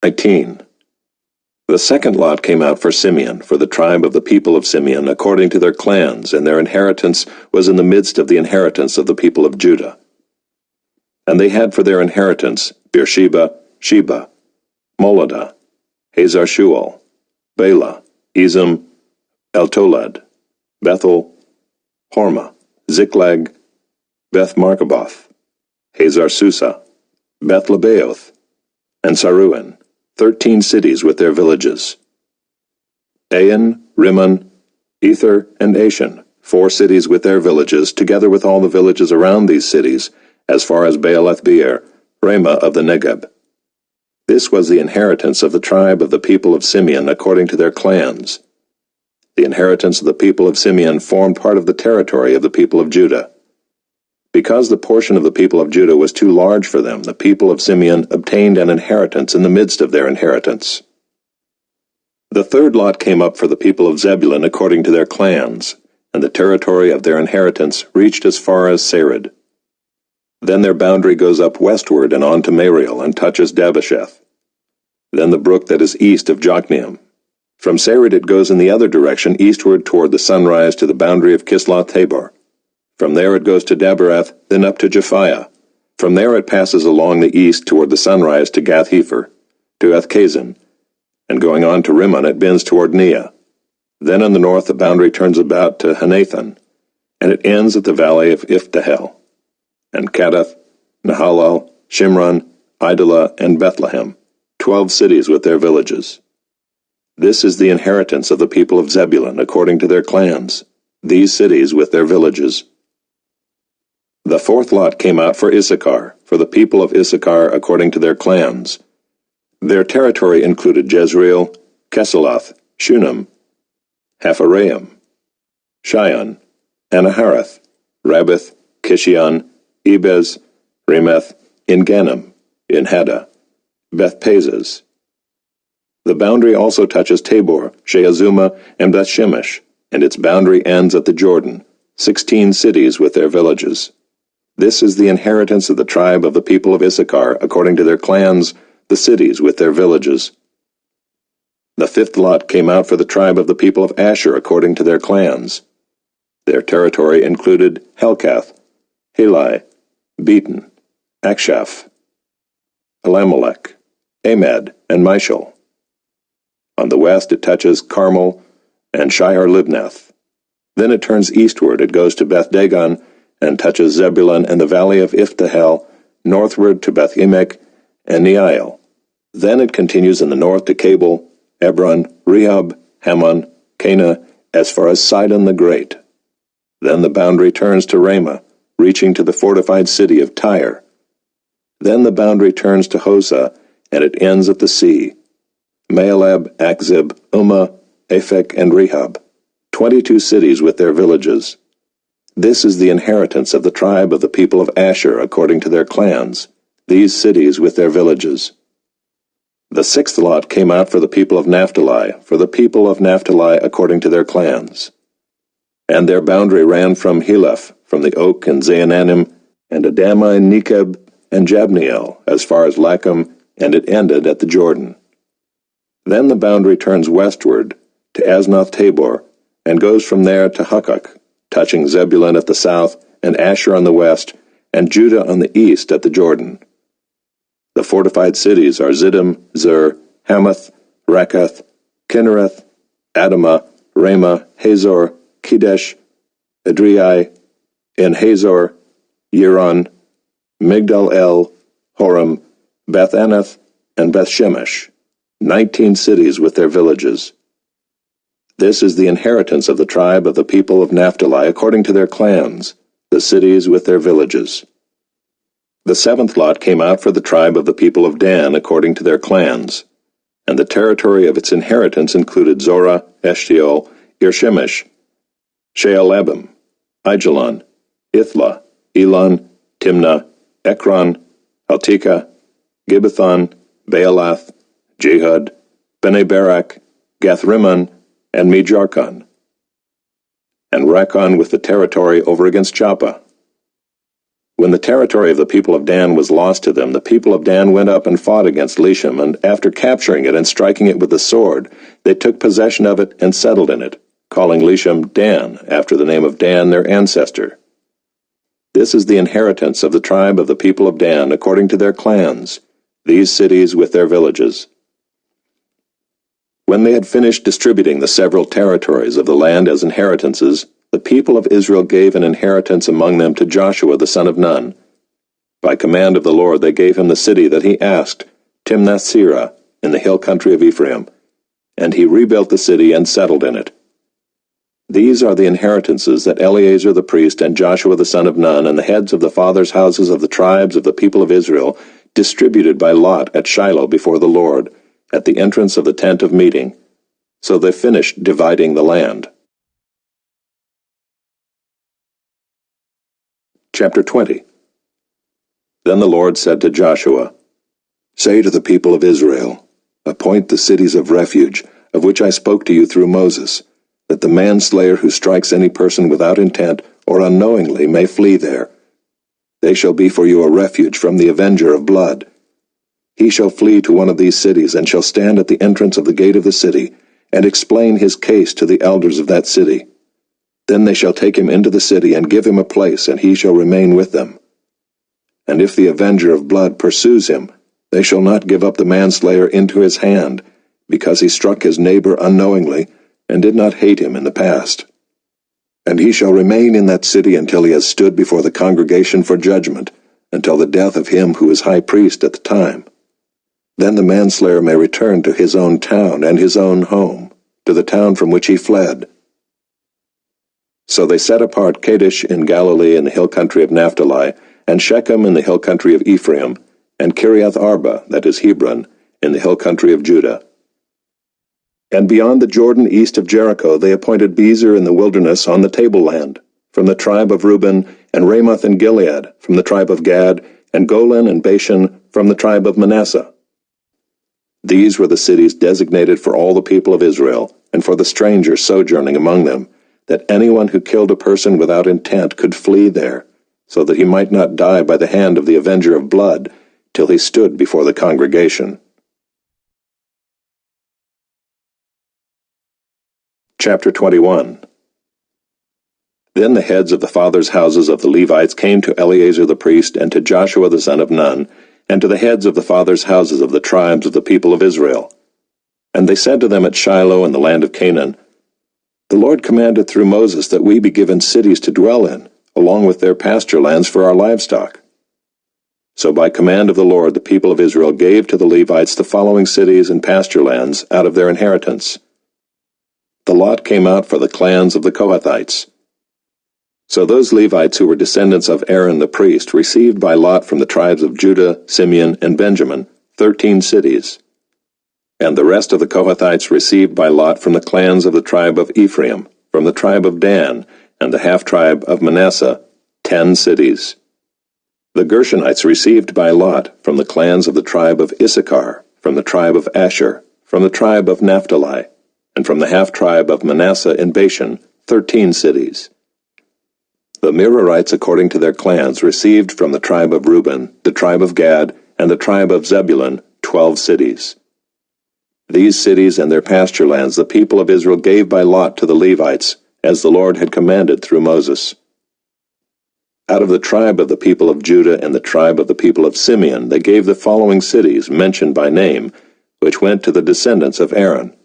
19. The second lot came out for Simeon, for the tribe of the people of Simeon, according to their clans, and their inheritance was in the midst of the inheritance of the people of Judah. And they had for their inheritance Beersheba, Sheba, Moladah, Hazar Shual, Bela, Ezem, Eltolad, Bethel, Hormah, Ziklag, Beth Markaboth, Hazar Susa, Beth Lebaoth, and Saruin, 13 cities with their villages. Ain, Rimmon, Ether, and Ashan, 4 cities with their villages, together with all the villages around these cities, as far as Baalath Beer, Ramah of the Negeb. This was the inheritance of the tribe of the people of Simeon according to their clans. The inheritance of the people of Simeon formed part of the territory of the people of Judah. Because the portion of the people of Judah was too large for them, the people of Simeon obtained an inheritance in the midst of their inheritance. The third lot came up for the people of Zebulun according to their clans, and the territory of their inheritance reached as far as Sarid. Then their boundary goes up westward and on to Mariel and touches Dabbesheth. Then the brook that is east of Jokneam. From Sarid it goes in the other direction eastward toward the sunrise to the boundary of Kisloth-Tabor. From there it goes to Daberath, then up to Japhiah. From there it passes along the east toward the sunrise to Gath-Hepher, to Ethkazin, and going on to Rimmon it bends toward Neah. Then on the north the boundary turns about to Hanathan, and it ends at the valley of Iftahel, and Kadath, Nahalal, Shimron, Idalah, and Bethlehem, 12 cities with their villages. This is the inheritance of the people of Zebulun according to their clans, these cities with their villages. The fourth lot came out for Issachar, for the people of Issachar according to their clans. Their territory included Jezreel, Kesaloth, Shunem, Hapharaim, Shion, Anaharath, Rabbith, Kishion, Ebez, Remeth, En-Gannim, En-Haddah, Beth-Pazez. The boundary also touches Tabor, Sheazuma, and Beth-Shemesh, and its boundary ends at the Jordan, 16 cities with their villages. This is the inheritance of the tribe of the people of Issachar, according to their clans, the cities with their villages. The fifth lot came out for the tribe of the people of Asher, according to their clans. Their territory included Helkath, Helai, Beaton, Akshaph, Elimelech, Amad, and Mishal. On the west it touches Carmel and Shihar-Libnath. Then it turns eastward, it goes to Beth-Dagon, and touches Zebulun and the valley of Iftahel, northward to Beth-Emek and Neiel. Then it continues in the north to Cabul, Ebron, Rehob, Hammon, Cana, as far as Sidon the Great. Then the boundary turns to Ramah, reaching to the fortified city of Tyre. Then the boundary turns to Hosah, and it ends at the sea. Maalab, Akzib, Ummah, Aphek, and Rehob, 22 cities with their villages. This is the inheritance of the tribe of the people of Asher according to their clans, these cities with their villages. The sixth lot came out for the people of Naphtali, according to their clans. And their boundary ran from Heleph, from the oak and Zaanannim, and Adamah and Nekeb, and Jabneel, as far as Lacham, and it ended at the Jordan. Then the boundary turns westward to Aznoth-Tabor, and goes from there to Hukkok, touching Zebulun at the south, and Asher on the west, and Judah on the east at the Jordan. The fortified cities are Ziddim, Zer, Hamath, Rakath, Kinnereth, Adamah, Ramah, Hazor, Kedesh, Edrei, En-Hazor, Yiron, Migdal-El, Horem, Beth-Anath, and Beth-Shemesh, 19 cities with their villages. This is the inheritance of the tribe of the people of Naphtali according to their clans, the cities with their villages. The seventh lot came out for the tribe of the people of Dan according to their clans, and the territory of its inheritance included Zorah, Eshtaol, Irshemesh, Shaalabim, Aijalon, Ithla, Elon, Timnah, Ekron, Haltika, Gibbethon, Baalath, Jehud, Bene Barak, Gath-Rimmon, and Mejarkon, and Rakkon with the territory over against Joppa. When the territory of the people of Dan was lost to them, the people of Dan went up and fought against Leshem, and after capturing it and striking it with the sword, they took possession of it and settled in it, calling Leshem Dan, after the name of Dan their ancestor. This is the inheritance of the tribe of the people of Dan according to their clans, these cities with their villages. When they had finished distributing the several territories of the land as inheritances, the people of Israel gave an inheritance among them to Joshua the son of Nun. By command of the Lord they gave him the city that he asked, Timnath-Serah, in the hill country of Ephraim, and he rebuilt the city and settled in it. These are the inheritances that Eleazar the priest and Joshua the son of Nun and the heads of the fathers' houses of the tribes of the people of Israel distributed by lot at Shiloh before the Lord, at the entrance of the tent of meeting. So they finished dividing the land. Chapter 20. Then the Lord said to Joshua, Say to the people of Israel, Appoint the cities of refuge, of which I spoke to you through Moses, that the manslayer who strikes any person without intent or unknowingly may flee there. They shall be for you a refuge from the avenger of blood. He shall flee to one of these cities, and shall stand at the entrance of the gate of the city, and explain his case to the elders of that city. Then they shall take him into the city and give him a place, and he shall remain with them. And if the avenger of blood pursues him, they shall not give up the manslayer into his hand, because he struck his neighbor unknowingly, and did not hate him in the past. And he shall remain in that city until he has stood before the congregation for judgment, until the death of him who is high priest at the time. Then the manslayer may return to his own town and his own home, to the town from which he fled. So they set apart Kadesh in Galilee in the hill country of Naphtali, and Shechem in the hill country of Ephraim, and Kiriath Arba, that is Hebron, in the hill country of Judah. And beyond the Jordan east of Jericho they appointed Bezer in the wilderness on the tableland, from the tribe of Reuben, and Ramoth in Gilead, from the tribe of Gad, and Golan and Bashan, from the tribe of Manasseh. These were the cities designated for all the people of Israel, and for the stranger sojourning among them, that anyone who killed a person without intent could flee there, so that he might not die by the hand of the avenger of blood, till he stood before the congregation. Chapter 21. Then the heads of the fathers' houses of the Levites came to Eleazar the priest, and to Joshua the son of Nun, and to the heads of the fathers' houses of the tribes of the people of Israel. And they said to them at Shiloh in the land of Canaan, The Lord commanded through Moses that we be given cities to dwell in, along with their pasture lands for our livestock. So by command of the Lord the people of Israel gave to the Levites the following cities and pasture lands out of their inheritance. The lot came out for the clans of the Kohathites. So those Levites who were descendants of Aaron the priest received by lot from the tribes of Judah, Simeon, and Benjamin 13 cities. And the rest of the Kohathites received by lot from the clans of the tribe of Ephraim, from the tribe of Dan, and the half-tribe of Manasseh 10 cities. The Gershonites received by lot from the clans of the tribe of Issachar, from the tribe of Asher, from the tribe of Naphtali, and from the half-tribe of Manasseh in Bashan 13 cities. The Merarites according to their clans received from the tribe of Reuben, the tribe of Gad, and the tribe of Zebulun 12 cities. These cities and their pasture lands the people of Israel gave by lot to the Levites, as the Lord had commanded through Moses. Out of the tribe of the people of Judah and the tribe of the people of Simeon they gave the following cities mentioned by name, which went to the descendants of Aaron,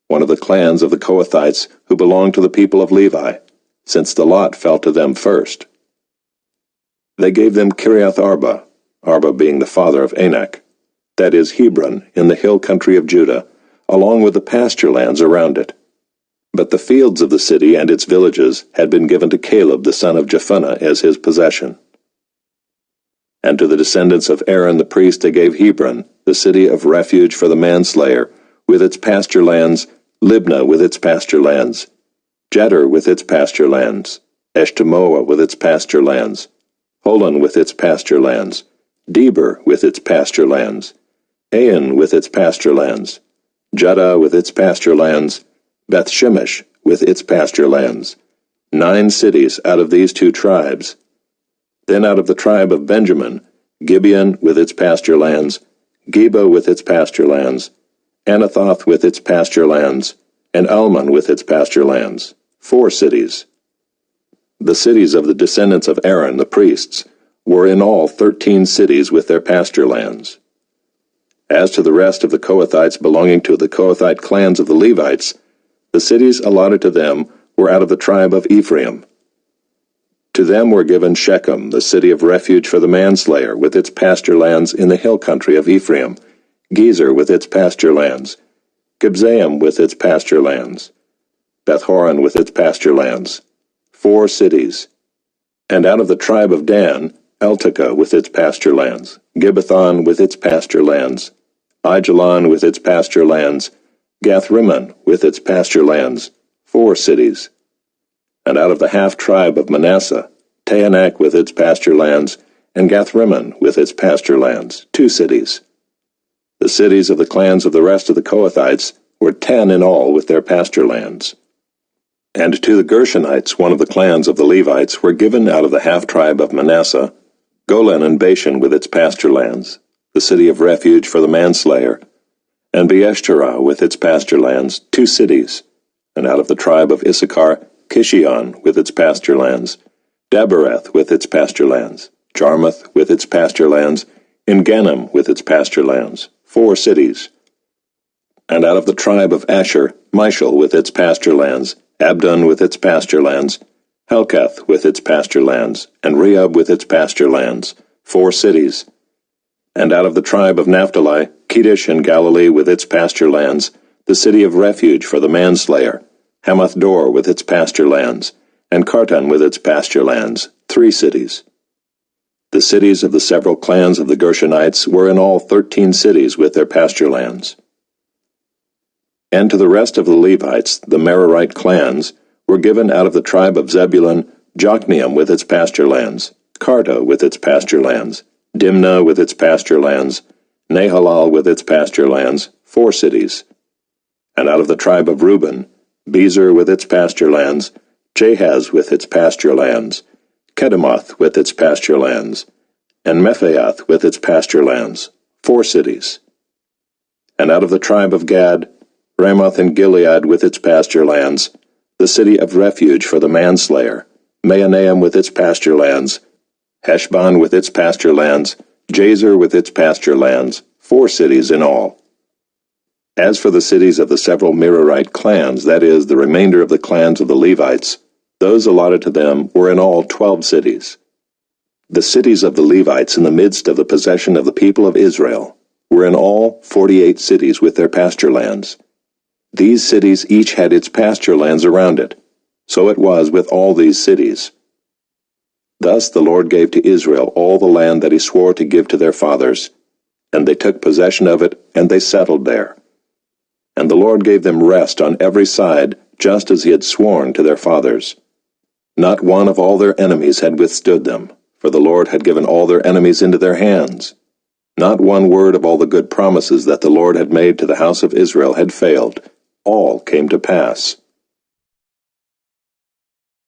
one of the clans of the Kohathites who belonged to the people of Levi, since the lot fell to them first. They gave them Kiriath Arba, Arba being the father of Anak, that is Hebron, in the hill country of Judah, along with the pasture lands around it. But the fields of the city and its villages had been given to Caleb the son of Jephunneh as his possession. And to the descendants of Aaron the priest they gave Hebron, the city of refuge for the manslayer, with its pasture lands, Libnah with its pasture lands, Jeter with its pasture lands, Eshtemoa with its pasture lands, Holon with its pasture lands, Deber with its pasture lands, Ain with its pasture lands, Judah with its pasture lands, Beth-Shemesh with its pasture lands, 9 cities out of these 2 tribes. Then out of the tribe of Benjamin, Gibeon with its pasture lands, Geba with its pasture lands, Anathoth with its pasture lands, and Almon with its pasture lands, 4 cities. The cities of the descendants of Aaron, the priests, were in all 13 cities with their pasture lands. As to the rest of the Kohathites belonging to the Kohathite clans of the Levites, the cities allotted to them were out of the tribe of Ephraim. To them were given Shechem, the city of refuge for the manslayer, with its pasture lands in the hill country of Ephraim, Gezer with its pasture lands, Kibzaim with its pasture lands, Beth-horon with its pasture lands, 4 cities. And out of the tribe of Dan, Eltekeh with its pasture lands, Gibbethon with its pasture lands, Aijalon with its pasture lands, Gath-rimmon with its pasture lands, 4 cities. And out of the half-tribe of Manasseh, Taanach with its pasture lands, and Gath-rimmon with its pasture lands, 2 cities. The cities of the clans of the rest of the Kohathites were 10 in all with their pasture lands. And to the Gershonites, one of the clans of the Levites, were given out of the half-tribe of Manasseh, Golan and Bashan with its pasture lands, the city of refuge for the manslayer, and Beeshterah with its pasture lands, 2 cities. And out of the tribe of Issachar, Kishion with its pasture lands, Dabereth with its pasture lands, Jarmuth with its pasture lands, Engannim with its pasture lands, 4 cities. And out of the tribe of Asher, Mishal with its pasture lands, Abdon with its pasture lands, Helkath with its pasture lands, and Rehob with its pasture lands, 4 cities. And out of the tribe of Naphtali, Kedesh in Galilee with its pasture lands, the city of refuge for the manslayer, Hamath-dor with its pasture lands, and Kartan with its pasture lands, 3 cities. The cities of the several clans of the Gershonites were in all 13 cities with their pasture lands. And to the rest of the Levites, the Merarite clans, were given out of the tribe of Zebulun, Jokneam with its pasture lands, Karta with its pasture lands, Dimnah with its pasture lands, Nahalal with its pasture lands, 4 cities. And out of the tribe of Reuben, Bezer with its pasture lands, Jahaz with its pasture lands, Kedemoth with its pasture lands, and Mephaath with its pasture lands, 4 cities. And out of the tribe of Gad, Ramoth in Gilead with its pasture lands, the city of refuge for the manslayer, Mahanaim with its pasture lands, Heshbon with its pasture lands, Jazer with its pasture lands, 4 cities in all. As for the cities of the several Merarite clans, that is, the remainder of the clans of the Levites, those allotted to them were in all 12 cities. The cities of the Levites in the midst of the possession of the people of Israel were in all 48 cities with their pasture lands. These cities each had its pasture lands around it. So it was with all these cities. Thus the Lord gave to Israel all the land that he swore to give to their fathers, and they took possession of it, and they settled there. And the Lord gave them rest on every side, just as he had sworn to their fathers. Not one of all their enemies had withstood them, for the Lord had given all their enemies into their hands. Not one word of all the good promises that the Lord had made to the house of Israel had failed. All came to pass.